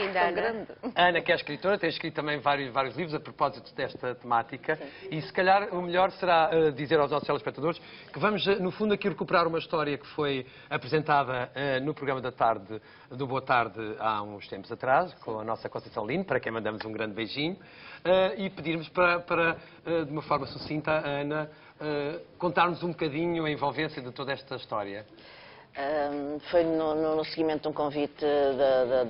Bem-vinda, Ana. Ana, que é escritora, tem escrito também vários livros a propósito desta temática. Sim. E se calhar o melhor será dizer aos nossos telespectadores que vamos, no fundo, aqui recuperar uma história que foi apresentada no programa da tarde, do Boa Tarde, há uns tempos atrás, com a nossa Conceição Lino, para quem mandamos um grande beijinho, e pedirmos para de uma forma sucinta, a Ana contar-nos um bocadinho a envolvência de toda esta história. Foi no seguimento de um convite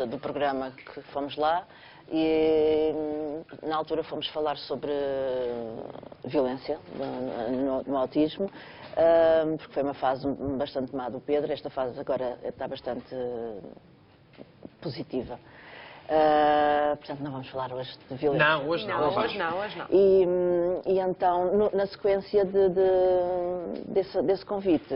do programa que fomos lá e na altura fomos falar sobre violência no autismo, porque foi uma fase bastante má do Pedro. Esta fase agora está bastante positiva. Portanto, não vamos falar hoje de violência. Não, hoje não. Hoje não. E então, na sequência desse convite,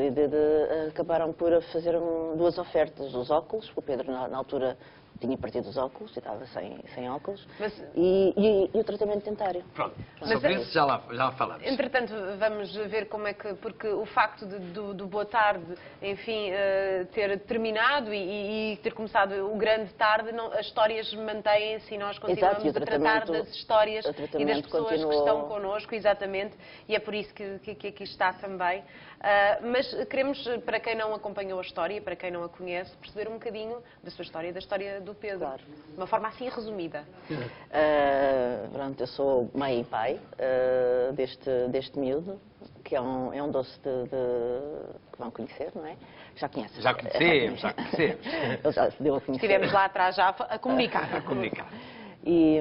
acabaram por fazer duas ofertas. Os óculos, o Pedro na altura tinha partido os óculos e estava sem óculos, e o tratamento dentário. Pronto, sobre isso já falamos. Entretanto, vamos ver como é que, porque o facto do Boa Tarde, enfim, ter terminado e ter começado o grande tarde, as histórias mantêm-se e nós continuamos a tratar das histórias e das pessoas que estão connosco, exatamente, e é por isso que aqui está também. Mas queremos, para quem não acompanhou a história, para quem não a conhece, perceber um bocadinho da sua história, da história do Pedro. Claro. De uma forma assim resumida. Pronto, eu sou mãe e pai deste miúdo, que é um doce que vão conhecer, não é? Já conhecem? Já conhecemos. Ele já se deu a conhecer. Estivemos lá atrás já a comunicar. E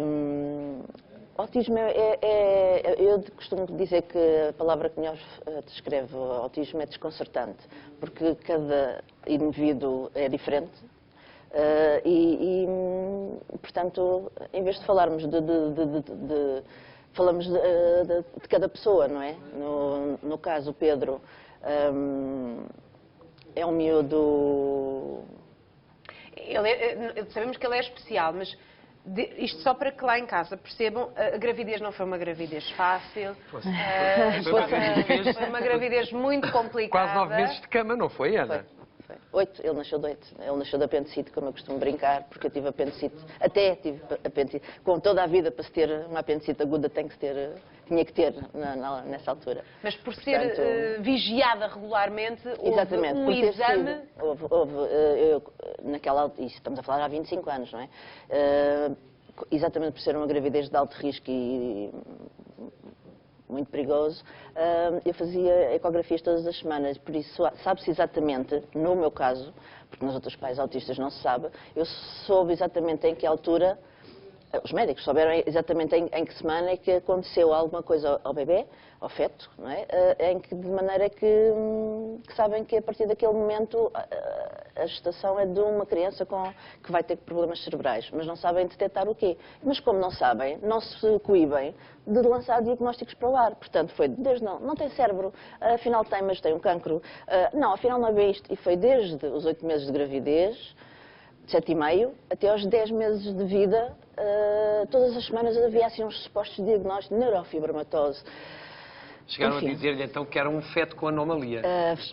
autismo eu costumo dizer que a palavra que melhor descreve o autismo é desconcertante, porque cada indivíduo é diferente. Portanto, em vez de falarmos falamos de cada pessoa, não é? No caso, o Pedro é um miúdo... Sabemos que ele é especial, mas isto só para que lá em casa percebam, a gravidez não foi uma gravidez fácil, foi uma gravidez muito complicada. Quase 9 meses de cama, não foi, Ana? Foi 8, ele nasceu de 8. Ele nasceu de apendicite, como eu costumo brincar, porque eu tive apendicite, até tive apendicite. Com toda a vida, para se ter uma apendicite aguda, tinha que ter nessa altura. Mas por ser vigiada regularmente, houve um exame... Isso estamos a falar há 25 anos, não é? Exatamente por ser uma gravidez de alto risco e muito perigoso, eu fazia ecografias todas as semanas, por isso sabe-se exatamente, no meu caso, porque nos outros pais autistas não se sabe, eu soube exatamente em que altura, os médicos souberam exatamente em que semana é que aconteceu alguma coisa ao bebê, ao feto, não é? De maneira que sabem que a partir daquele momento a gestação é de uma criança que vai ter problemas cerebrais, mas não sabem detectar o quê. Mas como não sabem, não se coíbem de lançar diagnósticos para o ar. Portanto, foi desde não tem cérebro, afinal tem, mas tem um cancro. Não, afinal não é bem isto. E foi desde os 8 meses de gravidez, 7,5, até aos 10 meses de vida, todas as semanas havia assim uns supostos diagnósticos de neurofibromatose. Chegaram a dizer-lhe então que era um feto com anomalia.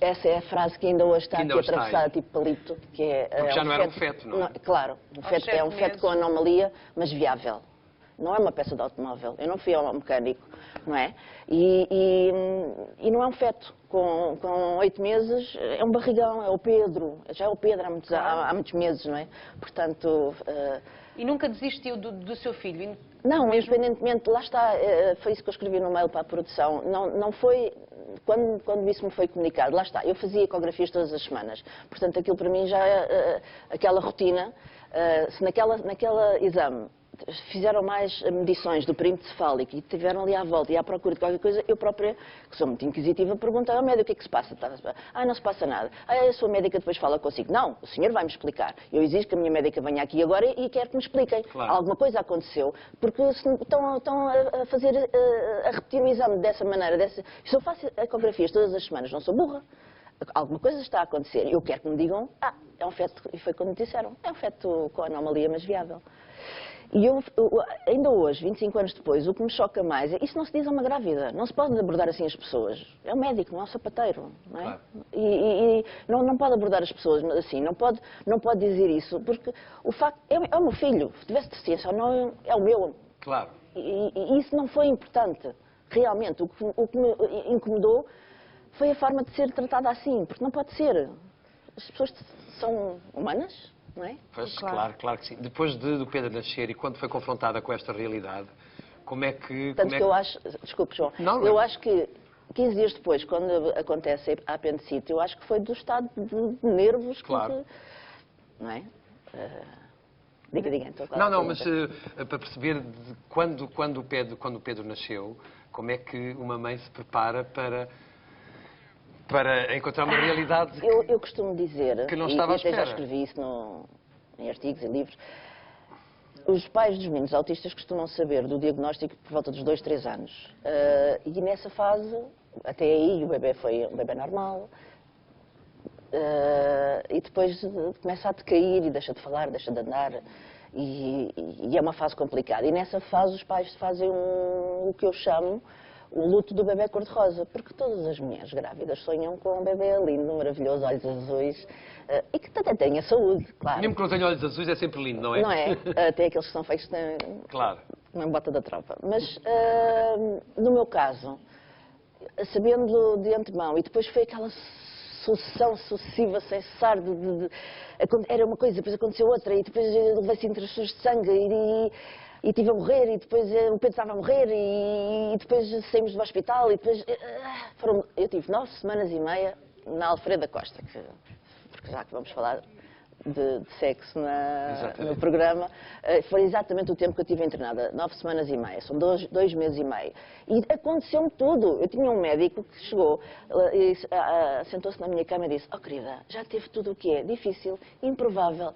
Essa é a frase que ainda hoje está aqui atravessada, tipo palito. Que é, porque já não era um feto, não é? Claro, é um feto com anomalia, mas viável. Não é uma peça de automóvel. Eu não fui ao mecânico, não é? E não é um feto. Com 8 meses é um barrigão, é o Pedro. Já é o Pedro há muitos meses, não é? Portanto... E nunca desistiu do seu filho? Não, independentemente, lá está, foi isso que eu escrevi no mail para a produção. Não foi, quando isso me foi comunicado, lá está, eu fazia ecografias todas as semanas. Portanto, aquilo para mim já é aquela rotina. Se naquela exame fizeram mais medições do perímetro cefálico e estiveram ali à volta e à procura de qualquer coisa, eu própria, que sou muito inquisitiva, perguntei ao médico o que é que se passa. Não se passa nada. A sua médica depois fala consigo. Não, o senhor vai-me explicar. Eu exijo que a minha médica venha aqui agora e quero que me expliquem. Claro. Alguma coisa aconteceu, porque estão a repetir o exame dessa maneira. Se eu faço ecografias todas as semanas, não sou burra. Alguma coisa está a acontecer. Eu quero que me digam, é um feto, e foi quando me disseram, é um feto com anomalia, mas viável. E ainda hoje, 25 anos depois, o que me choca mais é isso não se diz a uma grávida. Não se pode abordar assim as pessoas. É um médico, não é um sapateiro. Não é? Claro. E não pode abordar as pessoas assim, não pode dizer isso, porque o facto é o meu filho. Se tivesse deficiência ou não, é o meu. Claro. E isso não foi importante. Realmente, o que me incomodou foi a forma de ser tratada assim, porque não pode ser. As pessoas são humanas. Não é? Pois, claro que sim. Depois do Pedro nascer e quando foi confrontada com esta realidade, como é que... Tanto que eu acho... Desculpe, João. Não, eu acho que 15 dias depois, quando acontece a apendicite, eu acho que foi do estado de nervos Claro. não é? Diga, então. Não, mas para perceber quando o Pedro nasceu, como é que uma mãe se prepara para encontrar uma realidade eu costumo dizer, que não estava à até já espera. escrevi isso em artigos e livros, os pais dos meninos autistas costumam saber do diagnóstico por volta dos 2, 3 anos. E nessa fase, até aí, o bebê foi um bebê normal. E depois começa a decair e deixa de falar, deixa de andar. E é uma fase complicada. E nessa fase os pais fazem o que eu chamo o luto do bebê cor-de-rosa, porque todas as mulheres grávidas sonham com um bebê lindo, maravilhoso, olhos azuis, e que até tenha saúde, claro. Mesmo que não tenha olhos azuis é sempre lindo, não é? Não é? Até aqueles que são feitos Claro. na bota da tropa. Mas, no meu caso, sabendo de antemão, e depois foi aquela sucessão sucessiva, sem cessar, era uma coisa, depois aconteceu outra, e depois levei-se intrações de sangue, e estive a morrer, e depois o Pedro estava a morrer, e depois saímos do hospital, e depois... eu tive 9 semanas e meia na Alfredo da Costa, porque já que vamos falar de sexo no programa, foi exatamente o tempo que eu estive internada, 9 semanas e meia, são 2 meses e meio. E aconteceu-me tudo. Eu tinha um médico que chegou, sentou-se na minha cama e disse: "Oh querida, já teve tudo o que é difícil, improvável,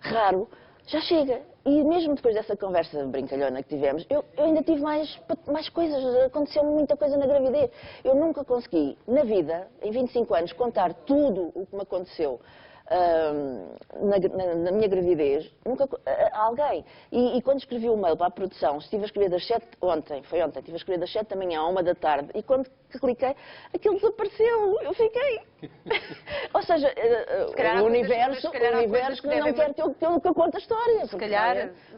raro, já chega." E mesmo depois dessa conversa brincalhona que tivemos, eu ainda tive mais coisas, aconteceu muita coisa na gravidez. Eu nunca consegui, na vida, em 25 anos, contar tudo o que me aconteceu na minha gravidez, nunca a alguém. E quando escrevi o mail para a produção, estive a escrever das 7, estive a escrever das 7 da manhã à 1 da tarde, e quando cliquei, aquilo desapareceu, eu fiquei. Ou seja, o universo não quer que eu conte a história.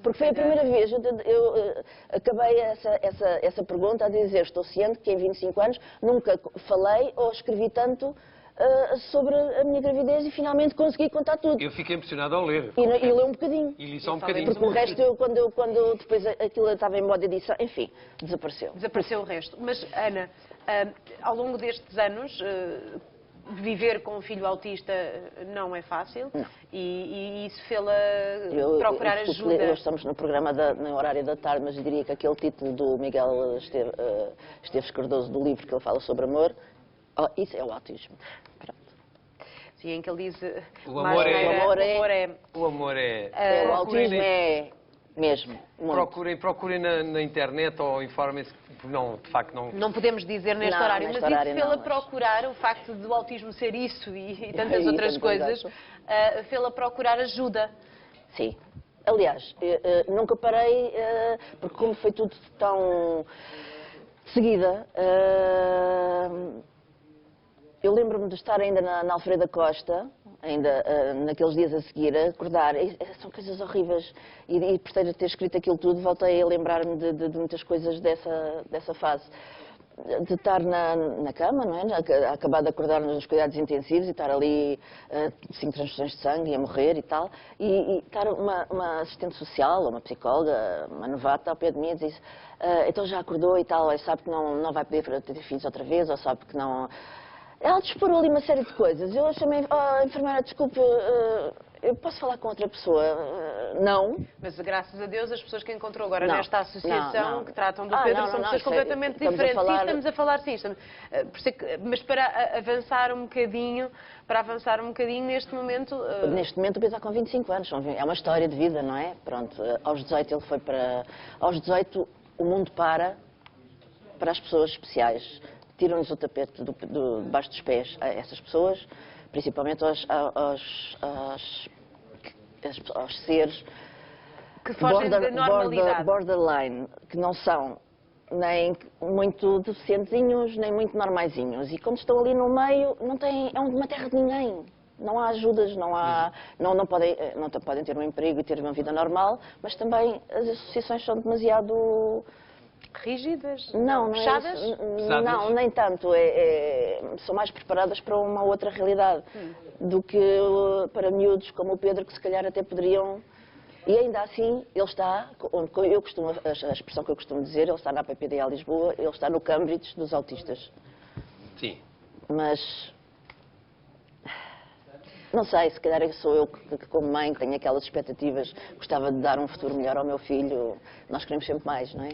Porque foi a primeira vez, eu acabei essa pergunta a dizer: estou ciente que em 25 anos nunca falei ou escrevi tanto sobre a minha gravidez e finalmente consegui contar tudo. Eu fiquei impressionado ao ler. E leu um bocadinho. E li só um bocadinho. Porque o resto, quando depois aquilo estava em modo de edição, enfim, desapareceu. Desapareceu o resto. Mas, Ana, ao longo destes anos, viver com um filho autista não é fácil. Não. E isso fê-la procurar ajuda. Hoje estamos no programa no horário da tarde, mas eu diria que aquele título do Miguel Esteves Cardoso, do livro que ele fala sobre amor, isso é o autismo. Pronto. Sim, em que ele diz... O amor é... O autismo é mesmo. Procurem na internet ou informem-se. Não, de facto, não... Não podemos dizer neste horário, mas isso fê-la procurar, o facto do autismo ser isso e tantas outras coisas, fê-la procurar ajuda. Sim. Aliás, nunca parei, porque como foi tudo tão de seguida... Eu lembro-me de estar ainda na Alfredo da Costa, ainda naqueles dias a seguir, a acordar. São coisas horríveis. E por ter escrito aquilo tudo, voltei a lembrar-me de muitas coisas dessa fase. De estar na cama, não é? Acabar de acordar nos cuidados intensivos e estar ali 5 transfusões de sangue e a morrer e tal. E estar uma assistente social, uma psicóloga, uma novata ao pé de mim e diz: então já acordou e tal, sabe que não vai poder ter filhos outra vez, ou sabe que não... Ela disparou ali uma série de coisas. Eu chamei, enfermeira, desculpe, eu posso falar com outra pessoa? Não. Mas graças a Deus as pessoas que encontrou agora nesta associação que tratam do Pedro são pessoas completamente diferentes. Estamos a falar sim. Mas para avançar um bocadinho, neste momento... Neste momento o Pedro está com 25 anos. É uma história de vida, não é? Pronto, aos 18 ele foi para... Aos 18 o mundo para as pessoas especiais. Tiram-nos o tapete debaixo dos pés a essas pessoas, principalmente aos seres que fogem da normalidade. Borderline, que não são nem muito deficientezinhos, nem muito normaizinhos. E quando estão ali no meio, é uma terra de ninguém. Não há ajudas, não podem ter um emprego e ter uma vida normal, mas também as associações são demasiado... Rígidas? Não, fechadas? Não, nem tanto. São mais preparadas para uma outra realidade do que para miúdos como o Pedro, que se calhar até poderiam... E ainda assim, ele está, a expressão que eu costumo dizer, ele está na PPDA Lisboa, ele está no Cambridge dos autistas. Sim. Mas, não sei, se calhar sou eu que como mãe tenho aquelas expectativas, gostava de dar um futuro melhor ao meu filho, nós queremos sempre mais, não é?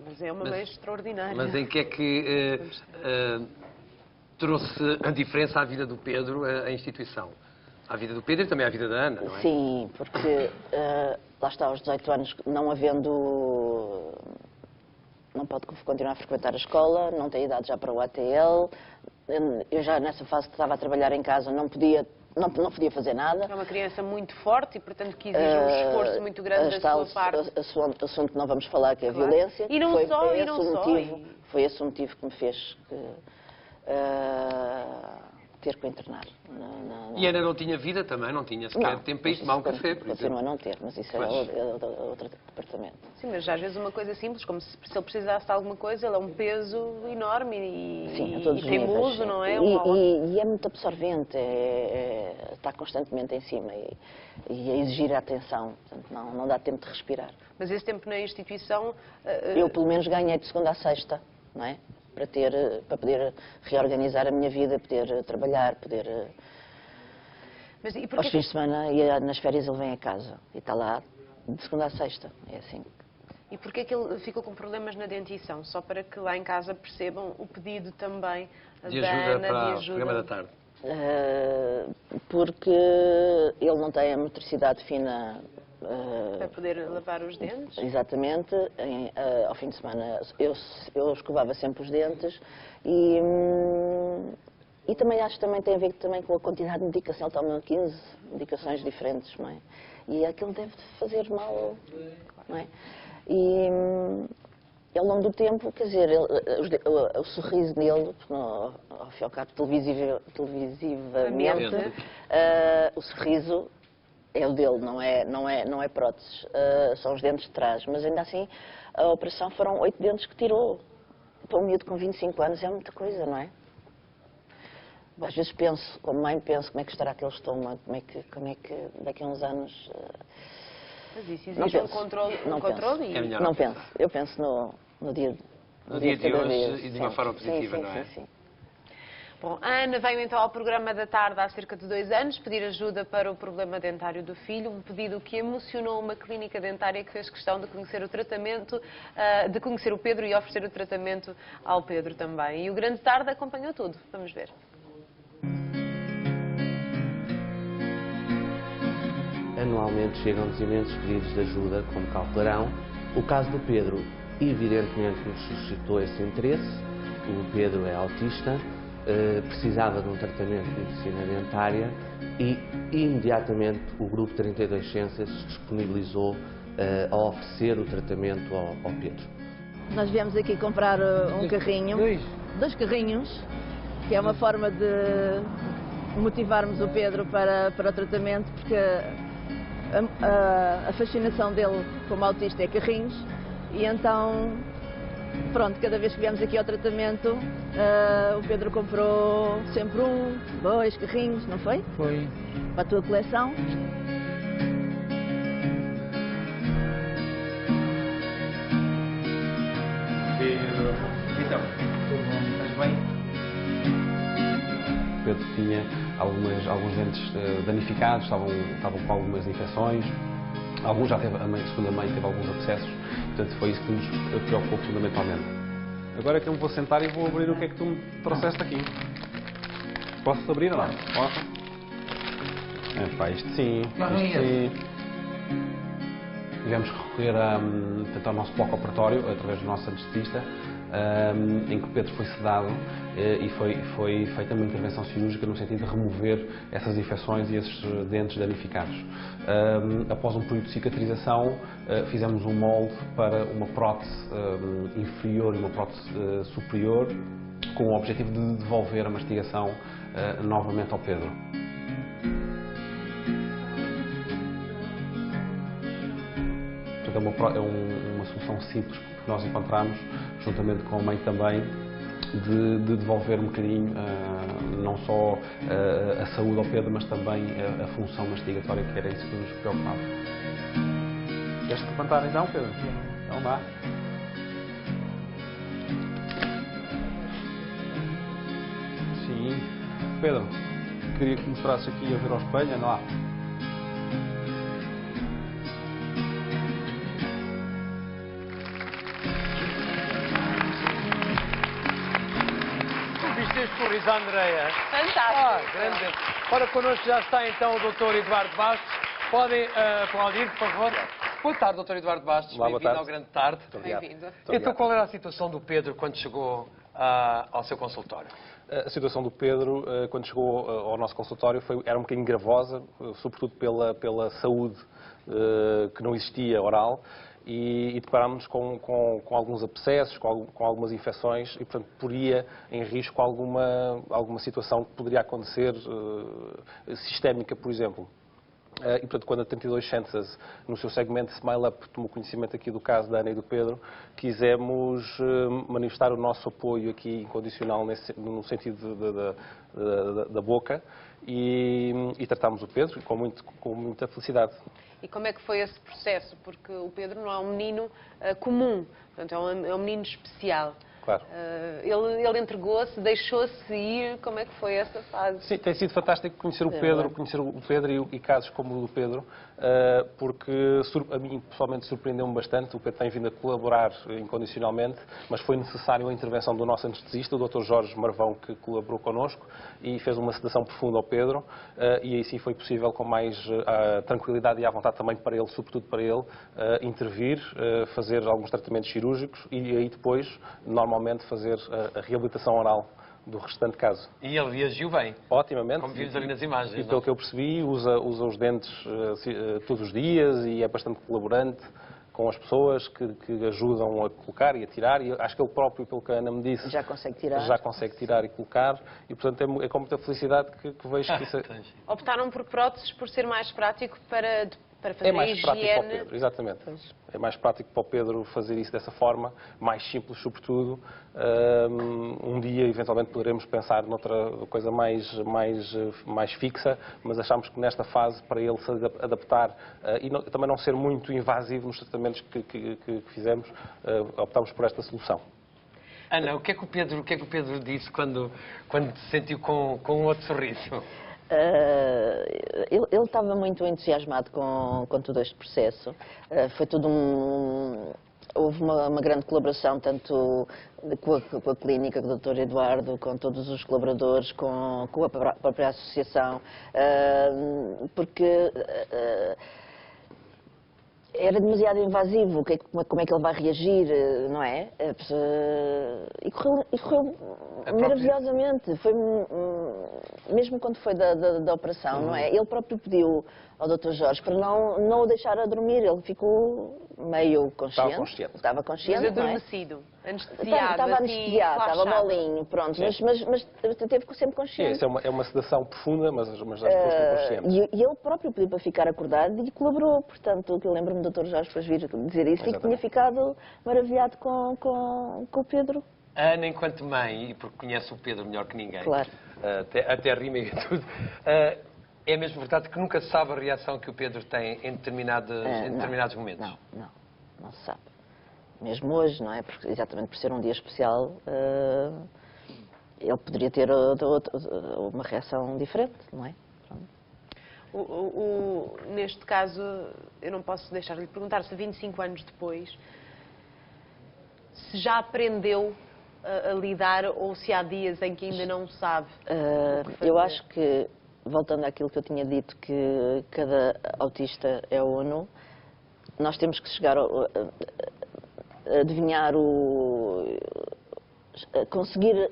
Mas é uma mãe extraordinária. Mas em que é que trouxe a diferença à vida do Pedro, a instituição? À vida do Pedro e também à vida da Ana, não é? Sim, porque lá está, aos 18 anos, não pode continuar a frequentar a escola, não tem idade já para o ATL. Eu já nessa fase que estava a trabalhar em casa não podia fazer nada. É uma criança muito forte e, portanto, que exige um esforço muito grande da sua parte. Assunto que não vamos falar, que é a claro. violência. E não Foi esse o motivo que me fez ter que o internar. E a Ana não tinha vida também, não tinha sequer tempo para ir tomar um café, por exemplo. Continua a não ter, mas isso é outro departamento. Sim, mas às vezes uma coisa simples, como se ele precisasse de alguma coisa, ele é um peso enorme e teimoso, não é? E é muito absorvente, está constantemente em cima e a exigir a atenção, portanto não dá tempo de respirar. Mas esse tempo na instituição... Eu pelo menos ganhei de segunda a sexta, não é? Para poder reorganizar a minha vida, poder trabalhar, Mas, aos fins de semana e nas férias ele vem a casa e está lá de segunda a sexta, é assim. E porquê que ele ficou com problemas na dentição? Só para que lá em casa percebam o pedido também de da ajuda Ana, para o programa da tarde. Porque ele não tem a motricidade fina para poder lavar os dentes? Exatamente. Ao fim de semana eu escovava sempre os dentes e também acho que também tem a ver também com a quantidade de medicação. Ele toma 15 medicações diferentes, não é? E aquilo deve fazer mal, não é? E ao longo do tempo, quer dizer, o sorriso dele, ao fim e ao cabo, televisivamente, o sorriso é o dele, não é próteses, são os dentes de trás, mas ainda assim a operação foram 8 dentes que tirou. Para um miúdo com 25 anos é muita coisa, não é? Às vezes penso, como mãe, como é que estará aquele estômago, como é que daqui a uns anos... Mas isso exige um controle É melhor não penso. Eu penso no dia de hoje e de uma forma positiva, não é? Sim. Bom, a Ana veio então ao programa da tarde há cerca de 2 anos pedir ajuda para o problema dentário do filho, um pedido que emocionou uma clínica dentária que fez questão de conhecer o tratamento, de conhecer o Pedro e oferecer o tratamento ao Pedro também. E o Grande Tarde acompanhou tudo. Vamos ver. Anualmente chegam-nos imensos pedidos de ajuda, como calcularão. O caso do Pedro, evidentemente, nos suscitou esse interesse. O Pedro é autista, precisava de um tratamento de medicina dentária e, imediatamente, o Grupo 32 Ciências disponibilizou a oferecer o tratamento ao Pedro. Nós viemos aqui comprar um carrinho, 2 carrinhos, que é uma forma de motivarmos o Pedro para o tratamento, porque a fascinação dele como autista é carrinhos, e então, pronto, cada vez que viemos aqui ao tratamento, o Pedro comprou sempre 1, 2 carrinhos, não foi? Foi. Para a tua coleção. Pedro. Então, tudo bom? Estás bem? Pedro tinha alguns dentes danificados, estavam com algumas infecções. Alguns já teve, a segunda mãe teve alguns abscessos, portanto foi isso que nos preocupou fundamentalmente. Agora é que eu me vou sentar e vou abrir o que é que tu me trouxeste aqui. Posso abrir ou não? Posso? É pá, isto sim. Isto sim. tivemos que recorrer ao nosso bloco operatório, através do nosso anestesista, em que o Pedro foi sedado e foi feita uma intervenção cirúrgica no sentido de remover essas infecções e esses dentes danificados. Após um período de cicatrização, fizemos um molde para uma prótese inferior e uma prótese superior, com o objetivo de devolver a mastigação novamente ao Pedro. É uma solução simples que nós encontramos, juntamente com a mãe também, de devolver um bocadinho não só a saúde ao Pedro, mas também a função mastigatória, que era isso que nos preocupava. Queres-te levantar então, Pedro? Então vá. Sim. Pedro, queria que mostrasse aqui a ver ao espelho, não há? Este sorriso, Andreia. Fantástico. Grande. Ora, connosco já está então o Dr. Eduardo Bastos. Podem aplaudir, por favor. Boa tarde, Dr. Eduardo Bastos. Bem-vindo ao Grande Tarde. Bem-vindo. Então, qual era a situação do Pedro quando chegou ao seu consultório? A situação do Pedro, quando chegou ao nosso consultório, era um bocadinho gravosa, sobretudo pela saúde que não existia oral. E deparámos-nos com alguns abscessos, com algumas infecções e, portanto, poria em risco alguma situação que poderia acontecer sistémica, por exemplo. E, portanto, quando a 32 Chances, no seu segmento Smile Up, tomou conhecimento aqui do caso da Ana e do Pedro, quisemos manifestar o nosso apoio aqui incondicional no sentido da boca e tratámos o Pedro com muita felicidade. E como é que foi esse processo? Porque o Pedro não é um menino comum, portanto, é um menino especial. Claro. Ele entregou-se, deixou-se ir. Como é que foi essa fase? Sim, tem sido fantástico conhecer o Pedro e casos como o do Pedro, porque a mim pessoalmente surpreendeu-me bastante. O Pedro tem vindo a colaborar incondicionalmente, mas foi necessário a intervenção do nosso anestesista, o Dr. Jorge Marvão, que colaborou connosco e fez uma sedação profunda ao Pedro, e aí sim foi possível, com mais tranquilidade e à vontade também para ele, sobretudo para ele, intervir, fazer alguns tratamentos cirúrgicos e aí depois, normalmente, fazer a reabilitação oral do restante caso. E ele reagiu bem? Otimamente. Como vimos ali nas imagens. E pelo que eu percebi, usa os dentes todos os dias e é bastante colaborante com as pessoas que ajudam a colocar e a tirar. E acho que ele próprio, pelo que a Ana me disse, já consegue tirar. Já consegue tirar e colocar. E, portanto, é com muita felicidade que vejo que isso... Optaram por próteses por ser mais prático para fazer é mais a higiene. Prático para o Pedro, exatamente. É mais prático para o Pedro fazer isso dessa forma, mais simples, sobretudo. Um dia, eventualmente, poderemos pensar noutra coisa mais fixa, mas achamos que nesta fase, para ele se adaptar e também não ser muito invasivo nos tratamentos que fizemos, optamos por esta solução. Ana, o que é que o Pedro disse quando se sentiu com outro sorriso? Ele estava muito entusiasmado com todo este processo. Foi tudo houve uma grande colaboração, tanto com a clínica, com o Dr. Eduardo, com todos os colaboradores, com a própria associação, porque era demasiado invasivo, como é que ele vai reagir, não é? E correu maravilhosamente. Foi, mesmo quando foi da operação, não é? Ele próprio pediu ao Dr. Jorge para não o deixar a dormir. Ele ficou meio consciente. Estava consciente. Mas adormecido, anestesiado. Estava anestesiado, estava molinho, pronto. Mas teve sempre consciente. Sim, é uma sedação profunda, mas depois ficou consciente. E ele próprio pediu para ficar acordado e colaborou. Portanto, que eu lembro-me do Dr. Jorge depois vir dizer isso, e que tinha ficado maravilhado com o Pedro. Ana, enquanto mãe, e porque conhece o Pedro melhor que ninguém, claro. Até rima e tudo, é mesmo verdade que nunca se sabe a reação que o Pedro tem em determinados momentos? Não se sabe. Mesmo hoje, não é? Porque, exatamente por ser um dia especial, ele poderia ter uma reação diferente, não é? Neste caso, eu não posso deixar de lhe perguntar se 25 anos depois, se já aprendeu a lidar ou se há dias em que ainda não sabe o que fazer. Eu acho que, voltando àquilo que eu tinha dito, que cada autista é uno, nós temos que chegar a adivinhar conseguir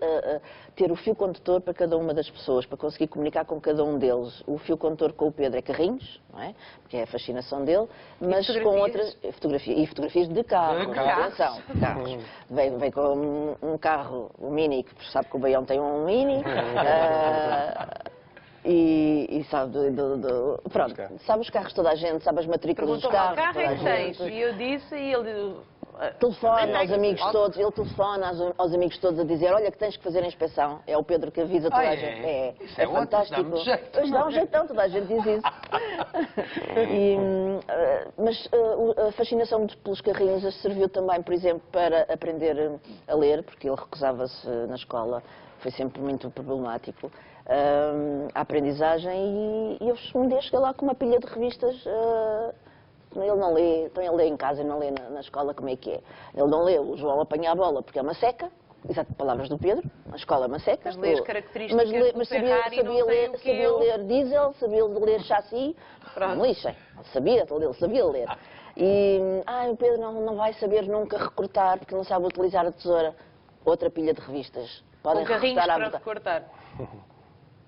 ter o fio condutor para cada uma das pessoas, para conseguir comunicar com cada um deles. O fio condutor com o Pedro é carrinhos, não é? Porque é a fascinação dele, mas com outras fotografias de carro, atenção, carros. Vem com um carro, um Mini, que sabe que o Baião tem um Mini. E sabe, pronto, sabe os carros toda a gente, sabe as matrículas dos carros. Perguntou-me, carro é que tens? E eu disse, e ele... Telefona aos amigos todos, ele telefona aos amigos todos a dizer, olha que tens que fazer a inspeção. É o Pedro que avisa toda a gente. É fantástico. Pois dá um jeitão, toda a gente diz isso. Mas a fascinação pelos carrinhos serviu também, por exemplo, para aprender a ler, porque ele recusava-se na escola, foi sempre muito problemático. A aprendizagem e eu um dia cheguei lá com uma pilha de revistas. Ele não lê, então ele lê em casa e não lê na escola, como é que é? Ele não lê o João apanha a bola porque é uma seca, exato, palavras do Pedro, a escola é uma seca. Mas lê as características mas sabia ler diesel, sabia ler chassi, não lixem, ele sabia ler. E, o Pedro não vai saber nunca recortar porque não sabe utilizar a tesoura. Outra pilha de revistas. Podem recortar para recortar.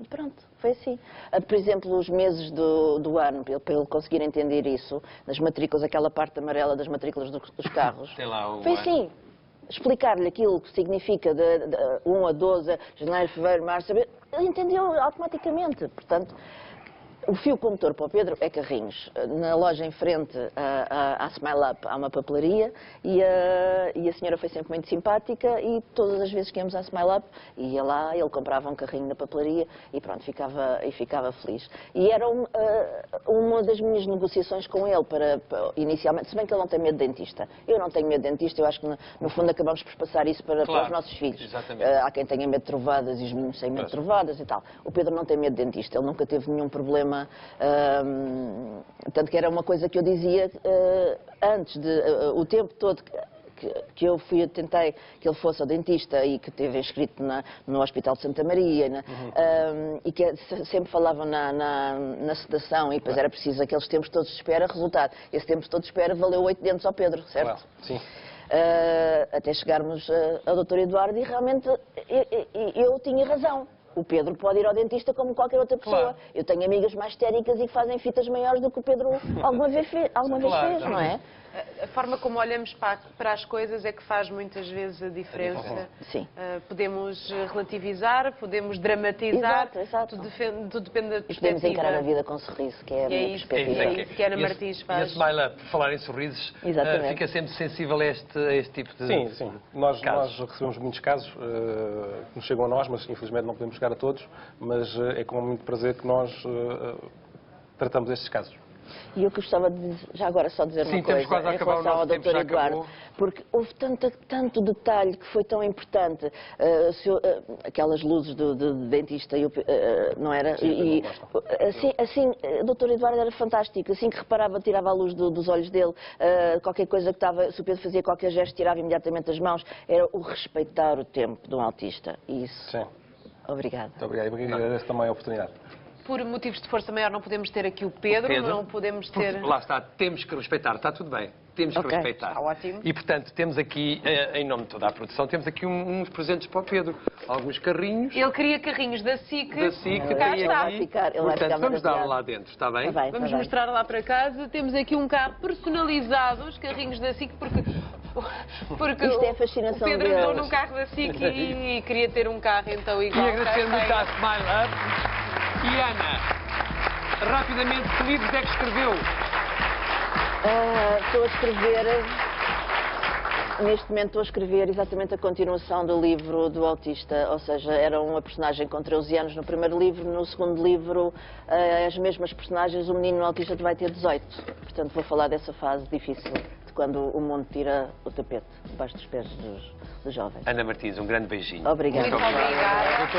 E pronto, foi assim. Por exemplo, os meses do ano, para ele conseguir entender isso, das matrículas, aquela parte amarela das matrículas dos carros, foi assim. Explicar-lhe aquilo que significa de 1 a 12, janeiro, fevereiro, março, ele entendeu automaticamente. Portanto, o fio condutor para o Pedro é carrinhos. Na loja em frente à Smile Up há uma papelaria e a senhora foi sempre muito simpática e todas as vezes que íamos à Smile Up ia lá, ele comprava um carrinho na papelaria e pronto, ficava feliz. E era uma das minhas negociações com ele inicialmente, se bem que ele não tem medo de dentista. Eu não tenho medo de dentista, eu acho que no fundo acabamos por passar isso para os nossos filhos. Há quem tenha medo de trovadas e os meninos têm medo de trovadas e tal. O Pedro não tem medo de dentista, ele nunca teve nenhum problema. Tanto que era uma coisa que eu dizia antes, o tempo todo que eu tentei que ele fosse ao dentista e que esteve inscrito no Hospital de Santa Maria e que sempre falavam na sedação e depois era preciso aqueles tempos todos de espera, resultado, esse tempo todo de espera valeu 8 dentes ao Pedro, certo? Sim. Até chegarmos ao Dr. Eduardo e realmente eu tinha razão. O Pedro pode ir ao dentista como qualquer outra pessoa. Claro. Eu tenho amigas mais histéricas e que fazem fitas maiores do que o Pedro alguma vez fez, não é? A forma como olhamos para as coisas é que faz muitas vezes a diferença. Sim. Podemos relativizar, podemos dramatizar. Exato. Tudo depende da perspectiva. Podemos encarar a vida com sorriso, que é a minha perspectiva. É isso que a Ana Martins faz. E a Smile Up, por falar em sorrisos, fica sempre sensível a este tipo de Sim. Nós recebemos muitos casos que nos chegam a nós, mas infelizmente não podemos chegar a todos, mas é com muito prazer que nós tratamos estes casos. E eu gostava de, já agora, só dizer uma coisa quase em relação ao Dr. Eduardo, porque houve tanto detalhe que foi tão importante. Aquelas luzes do dentista, não era? Sim, assim, o Dr. Eduardo era fantástico. Assim que reparava, tirava a luz dos olhos dele. Qualquer coisa que estava, se o Pedro fazia qualquer gesto, tirava imediatamente as mãos. Era o respeitar o tempo de um autista. Isso. Sim. Obrigada. Muito obrigado. Eu agradeço também a oportunidade. Por motivos de força maior não podemos ter aqui o Pedro. Não podemos ter... Lá está, temos que respeitar, está tudo bem, temos que respeitar. Está ótimo. E portanto, temos aqui, em nome de toda a produção, temos aqui uns presentes para o Pedro. Alguns carrinhos. Ele queria carrinhos da SIC. Da SIC, cá está. Portanto, vamos dar lá dentro, está bem? Vamos mostrar lá para casa. Temos aqui um carro personalizado, os carrinhos da SIC, porque isto é a fascinação o Pedro entrou num carro da SIC e queria ter um carro então igual. E agradecer muito à Smile Up. E Ana, rapidamente, que livros é que escreveu? Estou a escrever, neste momento estou a escrever exatamente a continuação do livro do autista, ou seja, era uma personagem com 13 anos no primeiro livro, no segundo livro as mesmas personagens, o menino autista vai ter 18, portanto vou falar dessa fase difícil, de quando o mundo tira o tapete debaixo dos pés dos jovens. Ana Martins, um grande beijinho. Obrigada. Muito obrigada.